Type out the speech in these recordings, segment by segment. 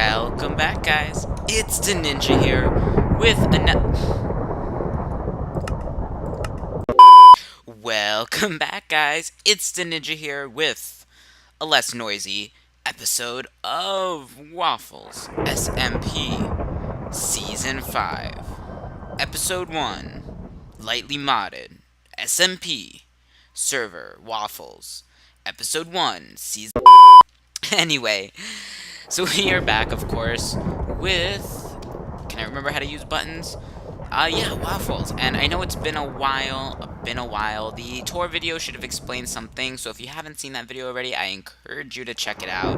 Welcome back, guys. It's the Ninja here with Welcome back, guys. It's the Ninja here with a less noisy episode of Waffles SMP Season 5, Episode 1, Lightly Modded SMP Server Waffles, Episode 1, Season. Anyway, so we are back, of course, with... Can I remember how to use buttons? Yeah, Waffles. And I know it's been a while. The tour video should have explained something, so if you haven't seen that video already, I encourage you to check it out.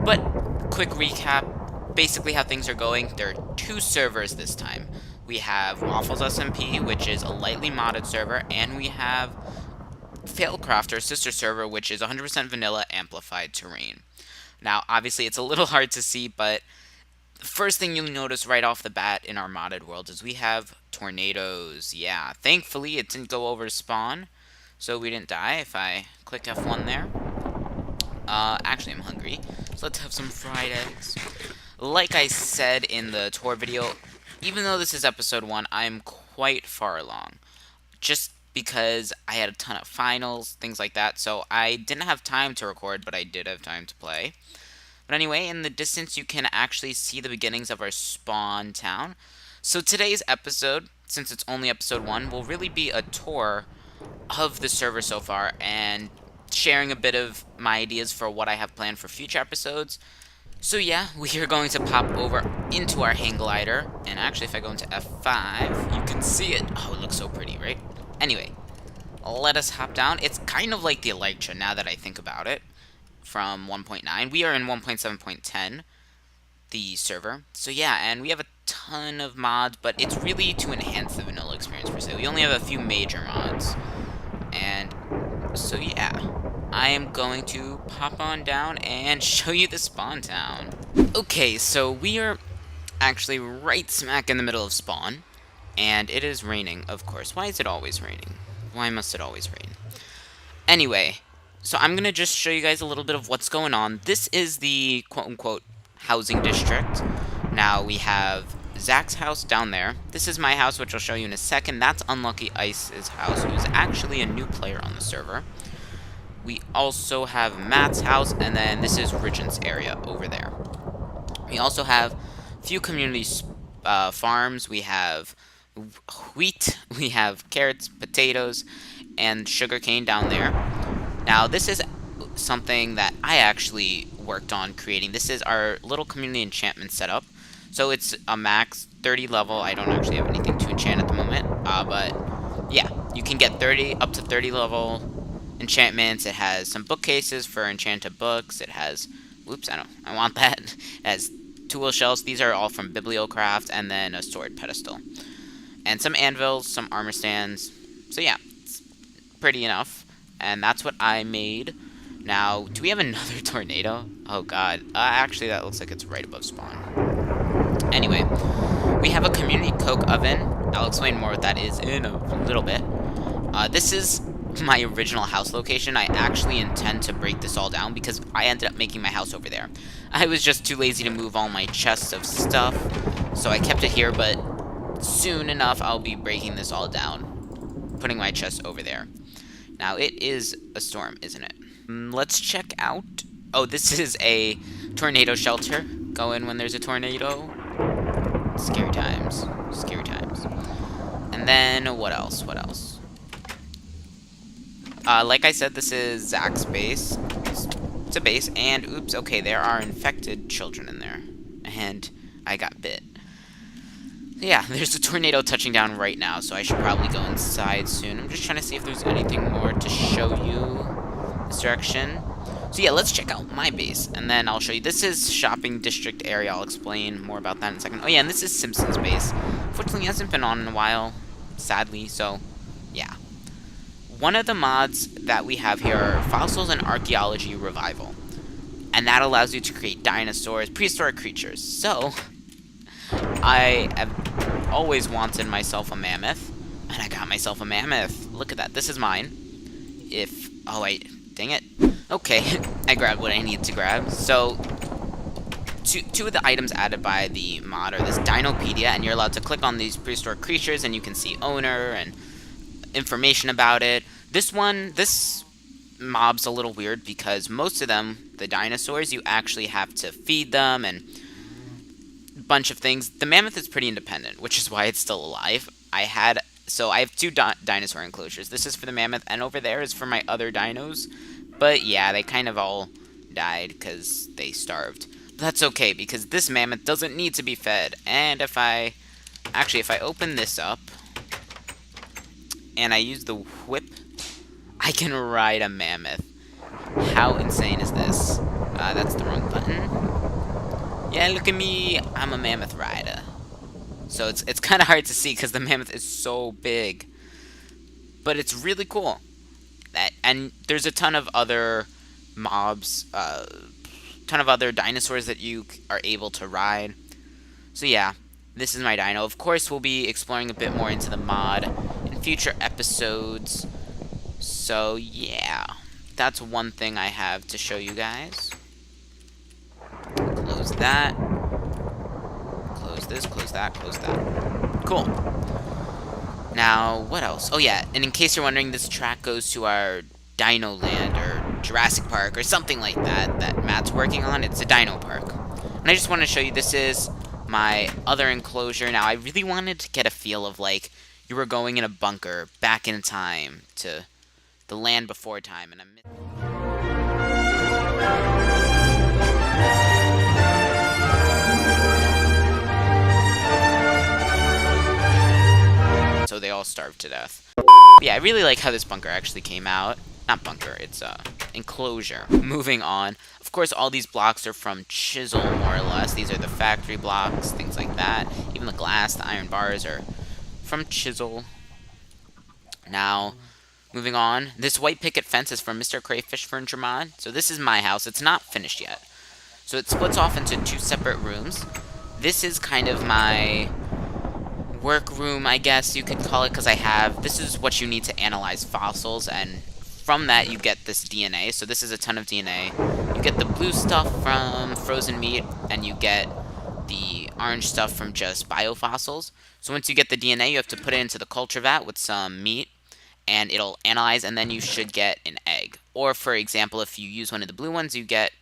But, quick recap, basically how things are going. There are two servers this time. We have Waffles SMP, which is a lightly modded server, and we have Failcraft, our sister server, which is 100% vanilla amplified terrain. Now, obviously, it's a little hard to see, but the first thing you'll notice right off the bat in our modded world is we have tornadoes. Yeah, thankfully, it didn't go over spawn, so we didn't die if I click F1 there. Actually, I'm hungry, so let's have some fried eggs. Like I said in the tour video, even though this is episode 1, I'm quite far along. Just because I had a ton of finals, things like that, so I didn't have time to record, but I did have time to play. But anyway, in the distance you can actually see the beginnings of our spawn town. So today's episode, since it's only episode 1, will really be a tour of the server so far, and sharing a bit of my ideas for what I have planned for future episodes. So yeah, we are going to pop over into our hang glider, and actually if I go into F5, you can see it. Oh, it looks so pretty, right? Anyway, let us hop down. It's kind of like the Elytra, now that I think about it, from 1.9. We are in 1.7.10, the server. So yeah, and we have a ton of mods, but it's really to enhance the vanilla experience per se. We only have a few major mods. And so yeah, I am going to pop on down and show you the spawn town. Okay, so we are actually right smack in the middle of spawn. And it is raining, of course. Why is it always raining? Why must it always rain? Anyway, so I'm going to just show you guys a little bit of what's going on. This is the quote-unquote housing district. Now, we have Zach's house down there. This is my house, which I'll show you in a second. That's Unlucky Ice's house, who's actually a new player on the server. We also have Matt's house, and then this is Regent's area over there. We also have a few community farms. We have wheat, we have carrots, potatoes, and sugarcane down there. Now, this is something that I actually worked on creating. This is our little community enchantment setup. So it's a max 30 level. I don't actually have anything to enchant at the moment, but yeah, you can get up to 30 level enchantments. It has some bookcases for enchanted books. It has, whoops, I want that. It has tool shelves. These are all from Bibliocraft, and then a sword pedestal. And some anvils, some armor stands. So yeah, it's pretty enough. And that's what I made. Now, do we have another tornado? Oh god. Actually, that looks like it's right above spawn. Anyway, we have a community coke oven. I'll explain more what that is in a little bit. This is my original house location. I actually intend to break this all down because I ended up making my house over there. I was just too lazy to move all my chests of stuff, so I kept it here, but soon enough, I'll be breaking this all down, putting my chest over there. Now, it is a storm, isn't it? Let's check out... Oh, this is a tornado shelter. Go in when there's a tornado. Scary times. Scary times. And then, what else? What else? Like I said, this is Zach's base. It's a base, and oops, okay, there are infected children in there. And I got bit. Yeah, there's a tornado touching down right now, so I should probably go inside soon. I'm just trying to see if there's anything more to show you this direction. So yeah, let's check out my base, and then I'll show you. This is shopping district area. I'll explain more about that in a second. Oh yeah, and this is Simpson's base. Unfortunately, he hasn't been on in a while, sadly, so yeah. One of the mods that we have here are Fossils and Archaeology Revival. And that allows you to create dinosaurs, prehistoric creatures. So, I have always wanted myself a mammoth, and I got myself a mammoth. Look at that. This is mine. Oh wait, dang it. Okay, I grabbed what I need to grab. So, two of the items added by the mod are this Dinopedia, and you're allowed to click on these prehistoric creatures, and you can see owner and information about it. This mob's a little weird because most of them, the dinosaurs, you actually have to feed them and a bunch of things. The mammoth is pretty independent, which is why it's still alive. I have two dinosaur enclosures. This is for the mammoth, and over there is for my other dinos. But yeah, they kind of all died because they starved. But that's okay, because this mammoth doesn't need to be fed. And if I open this up, and I use the whip, I can ride a mammoth. How insane is this? That's the wrong button. Yeah, look at me. I'm a mammoth rider. So it's kind of hard to see because the mammoth is so big. But it's really cool. And there's a ton of other mobs, ton of other dinosaurs that you are able to ride. So yeah, this is my dino. Of course, we'll be exploring a bit more into the mod in future episodes. So yeah, that's one thing I have to show you guys. Close that. Close this, close that, close that. Cool. Now, what else? Oh yeah, and in case you're wondering, this track goes to our Dino Land, or Jurassic Park, or something like that, that Matt's working on. It's a Dino Park. And I just want to show you, this is my other enclosure. Now, I really wanted to get a feel of, like, you were going in a bunker back in time to the land before time, and so they all starved to death. But yeah, I really like how this bunker actually came out. Not bunker, it's enclosure. Moving on. Of course, all these blocks are from Chisel, more or less. These are the factory blocks, things like that. Even the glass, the iron bars are from Chisel. Now, moving on. This white picket fence is from Mr. Crayfish Furniture Mod. So this is my house. It's not finished yet. So it splits off into two separate rooms. This is kind of my workroom, I guess you could call it, because this is what you need to analyze fossils, and from that you get this DNA. So this is a ton of DNA. You get the blue stuff from frozen meat, and you get the orange stuff from just biofossils. So once you get the DNA, you have to put it into the culture vat with some meat, and it'll analyze, and then you should get an egg. Or, for example, if you use one of the blue ones, you get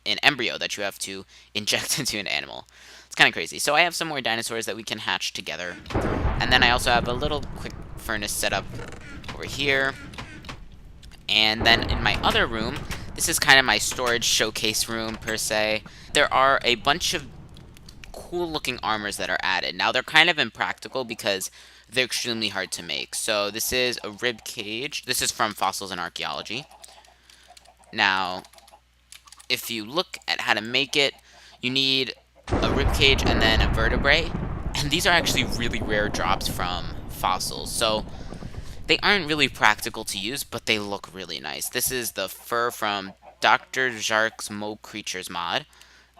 an embryo that you have to inject into an animal. It's kind of crazy. So I have some more dinosaurs that we can hatch together. And then I also have a little quick furnace set up over here. And then in my other room, this is kind of my storage showcase room, per se. There are a bunch of cool-looking armors that are added. Now, they're kind of impractical because they're extremely hard to make. So this is a rib cage. This is from Fossils and Archaeology. Now, if you look at how to make it, you need a rib cage and then a vertebrae. And these are actually really rare drops from Fossils. So they aren't really practical to use, but they look really nice. This is the fur from Dr. Jark's Mo Creatures mod.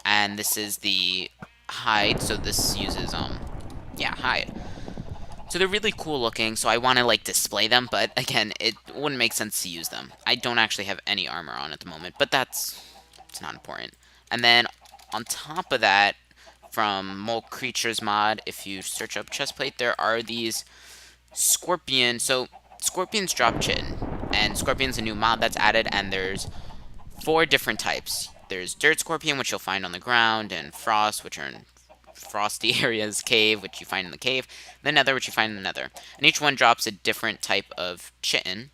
And this is the hide. So this uses, hide. So they're really cool looking, so I want to, like, display them, but again, it wouldn't make sense to use them. I don't actually have any armor on at the moment, but it's not important. And then, on top of that, from Mole Creatures mod, if you search up chestplate, there are these scorpion. So, scorpions drop chitin, and scorpion's a new mod that's added, and there's 4 different types. There's dirt scorpion, which you'll find on the ground, and frost, which are in frosty areas, cave, which you find in the cave, the nether, which you find in the nether. And each one drops a different type of chitin.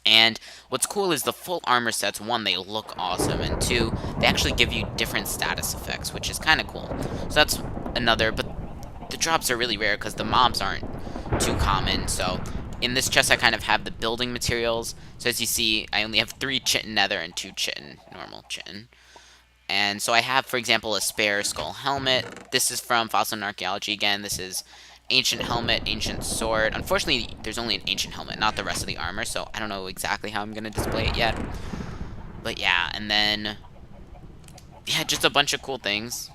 And what's cool is the full armor sets, 1, they look awesome, and 2, they actually give you different status effects, which is kind of cool. So that's another, but the drops are really rare because the mobs aren't too common. So in this chest I kind of have the building materials. So as you see, I only have 3 chitin nether and 2 chitin, normal chitin. And so I have, for example, a spare skull helmet. This is from Fossil and Archaeology again. This is ancient helmet, ancient sword. Unfortunately, there's only an ancient helmet, not the rest of the armor, so I don't know exactly how I'm going to display it yet. But yeah, and then, yeah, just a bunch of cool things.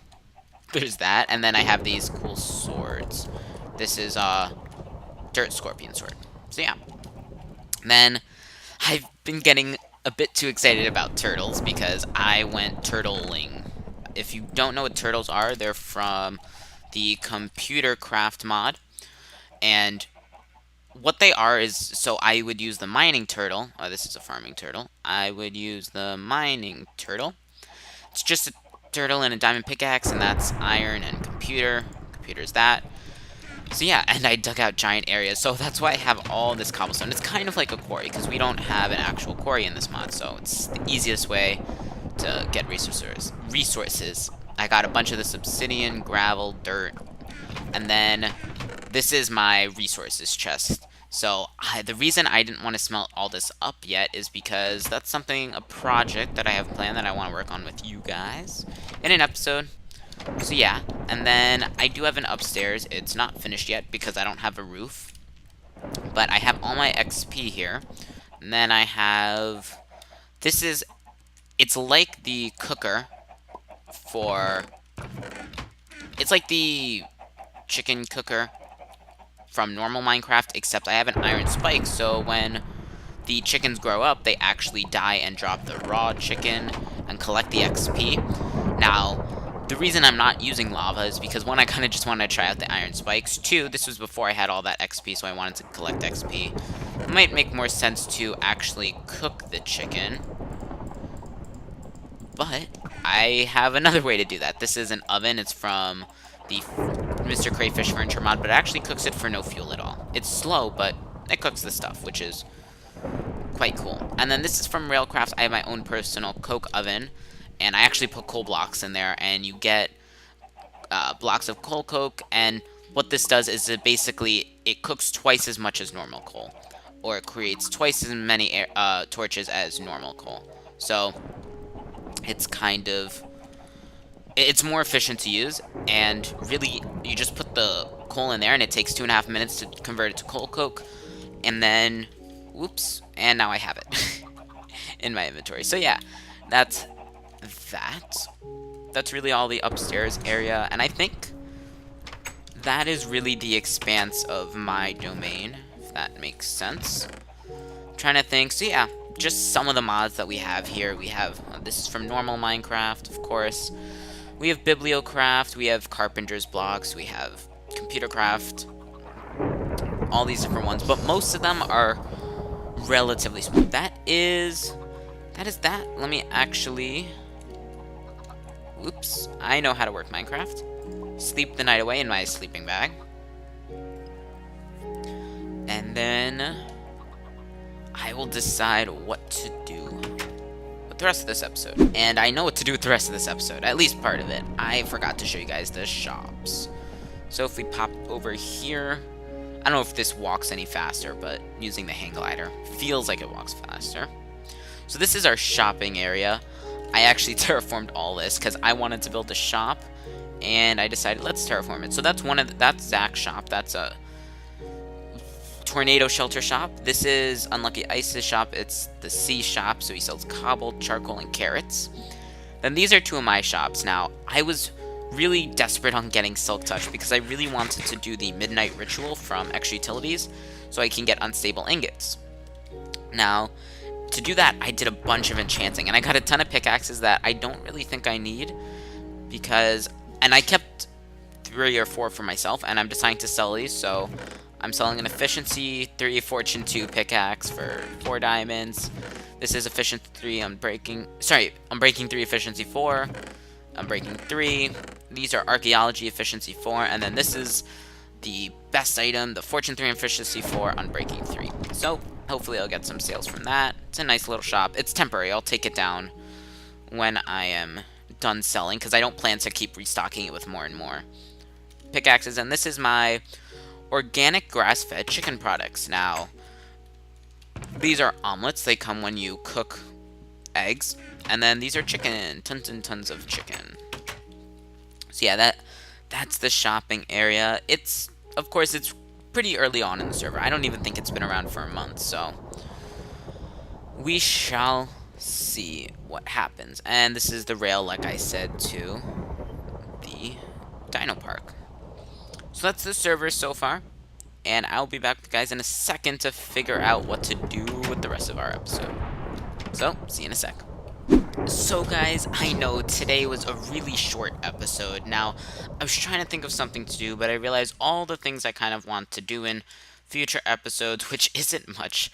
There's that, and then I have these cool swords. This is a dirt scorpion sword. So yeah. And then, I've been getting a bit too excited about turtles because I went turtling if you don't know what turtles are, they're from the Computer Craft mod. And what they are is, so I would use the mining turtle. Oh, this is a farming turtle. I would use the mining turtle. It's just a turtle and a diamond pickaxe, and that's iron and computer. Computer's that. So yeah, and I dug out giant areas, so that's why I have all this cobblestone. It's kind of like a quarry, because we don't have an actual quarry in this mod, so it's the easiest way to get resources. I got a bunch of this obsidian, gravel, dirt, and then this is my resources chest. So the reason I didn't want to smelt all this up yet is because that's a project that I have planned that I want to work on with you guys in an episode. So yeah, and then I do have an upstairs. It's not finished yet because I don't have a roof. But I have all my XP here. And then I have... It's like the cooker for... It's like the chicken cooker from normal Minecraft, except I have an iron spike, so when the chickens grow up, they actually die and drop the raw chicken and collect the XP. Now, the reason I'm not using lava is because, one, I kind of just wanted to try out the iron spikes. Two, this was before I had all that XP, so I wanted to collect XP. It might make more sense to actually cook the chicken, but I have another way to do that. This is an oven. It's from the Mr. Crayfish Furniture mod, but it actually cooks it for no fuel at all. It's slow, but it cooks the stuff, which is quite cool. And then this is from Railcraft. I have my own personal coke oven, and I actually put coal blocks in there, and you get blocks of coal coke, and what this does is it cooks twice as much as normal coal, or it creates twice as many torches as normal coal. So it's it's more efficient to use, and really, you just put the coal in there, and it takes 2.5 minutes to convert it to coal coke, and then, whoops, and now I have it in my inventory. So yeah, that's really all the upstairs area, and I think that is really the expanse of my domain, if that makes sense. I'm trying to think, so yeah, just some of the mods that we have here. We have, this is from normal Minecraft, of course. We have Bibliocraft, we have Carpenter's Blocks, we have Computer Craft, all these different ones, but most of them are relatively small. That is that. Let me actually... Oops, I know how to work Minecraft. Sleep the night away in my sleeping bag. And then I will decide what to do with the rest of this episode. And I know what to do with the rest of this episode, at least part of it. I forgot to show you guys the shops. So if we pop over here, I don't know if this walks any faster, but using the hang glider feels like it walks faster. So this is our shopping area. I actually terraformed all this because I wanted to build a shop, and I decided let's terraform it. So that's that's Zach's shop. That's a tornado shelter shop. This is Unlucky Ice's shop. It's the sea shop, so he sells cobble, charcoal, and carrots. Then these are two of my shops. Now, I was really desperate on getting Silk Touch because I really wanted to do the Midnight Ritual from Extra Utilities so I can get unstable ingots. Now, to do that, I did a bunch of enchanting, and I got a ton of pickaxes that I don't really think I need because... And I kept 3 or 4 for myself, and I'm deciding to sell these, so I'm selling an Efficiency 3 Fortune 2 pickaxe for 4 diamonds. This is Efficiency 3 Unbreaking 3 Efficiency 4. Unbreaking 3. These are Archaeology Efficiency 4, and then this is the best item, the Fortune 3 Efficiency 4 Unbreaking 3. So, hopefully I'll get some sales from that. It's a nice little shop. It's temporary. I'll take it down when I am done selling, because I don't plan to keep restocking it with more and more pickaxes. And this is my organic grass-fed chicken products. Now, these are omelets. They come when you cook eggs. And then these are chicken. Tons and tons of chicken. So yeah, that's the shopping area. Of course, it's pretty early on in the server. I don't even think it's been around for a month, so we shall see what happens. And this is the rail, like I said, to the Dino Park. So that's the server so far, and I'll be back with you guys in a second to figure out what to do with the rest of our episode. So, see you in a sec. So guys, I know today was a really short episode. Now, I was trying to think of something to do, but I realized all the things I kind of want to do in future episodes, which isn't much.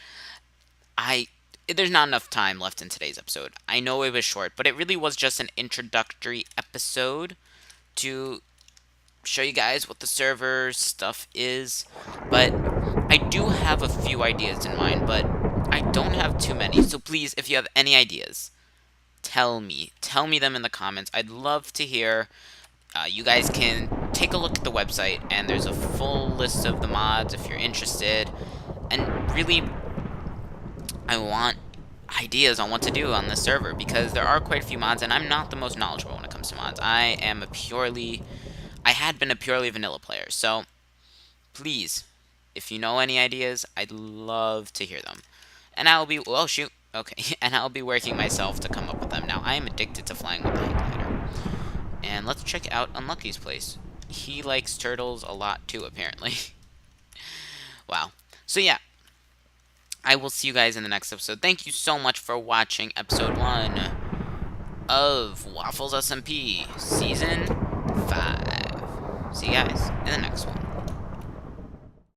I There's not enough time left in today's episode. I know it was short, but it really was just an introductory episode to show you guys what the server stuff is. But I do have a few ideas in mind, but I don't have too many. So please, if you have any ideas, tell me. Tell me them in the comments. I'd love to hear. You guys can take a look at the website, and there's a full list of the mods if you're interested. And really, I want ideas on what to do on this server, because there are quite a few mods, and I'm not the most knowledgeable when it comes to mods. I had been a purely vanilla player, so please, if you know any ideas, I'd love to hear them. And I'll be, oh shoot, okay, and I'll be working myself to come up with them. Now, I am addicted to flying with the hang glider. And let's check out Unlucky's place. He likes turtles a lot too, apparently. Wow. So yeah, I will see you guys in the next episode. Thank you so much for watching episode 1 of Waffles SMP Season 5. See you guys in the next one.